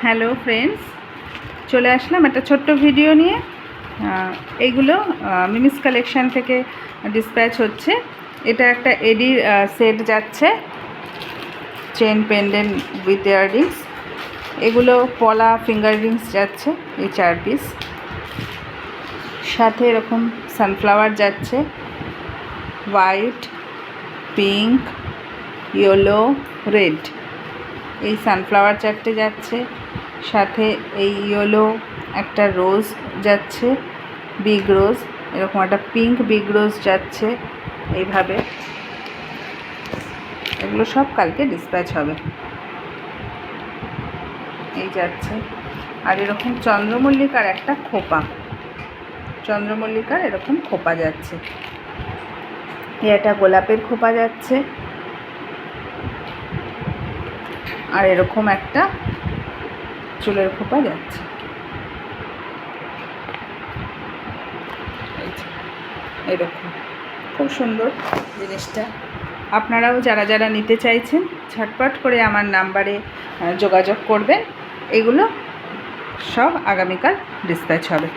Hello friends, চলে আসলাম একটা ছোট্ট ভিডিও নিয়ে। এইগুলো মিমিস কালেকশান থেকে ডিসপ্যাচ হচ্ছে। এটা একটা এডির সেট যাচ্ছে, চেন পেন্ডেন্ট উইথ ইয়াররিংস। এগুলো পলা ফিঙ্গার রিংস যাচ্ছে, এই 4 পিস। সাথে এরকম সানফ্লাওয়ার যাচ্ছে, হোয়াইট, পিঙ্ক, ইয়েলো, রেড। এই সানফ্লাওয়ার 4টে যাচ্ছে, সাথে এই ইয়েলো একটা রোজ যাচ্ছে, বিগ রোজ, এরকম একটা পিঙ্ক বিগ রোজ যাচ্ছে। এইভাবে এগুলো সব কালকে ডিসপ্যাচ হবে। এই যাচ্ছে। আর এরকম চন্দ্রমল্লিকার একটা খোপা, চন্দ্রমল্লিকার এরকম খোপা যাচ্ছে। এটা গোলাপের খোপা যাচ্ছে, আর এরকম একটা চুলের খোপা যাচ্ছে। এরকম খুব সুন্দর জিনিসটা। আপনারাও যারা যারা নিতে চাইছেন ঝটপট করে আমার নাম্বারে যোগাযোগ করবেন। এগুলো সব আগামীকাল ডিসপ্যাচ হবে।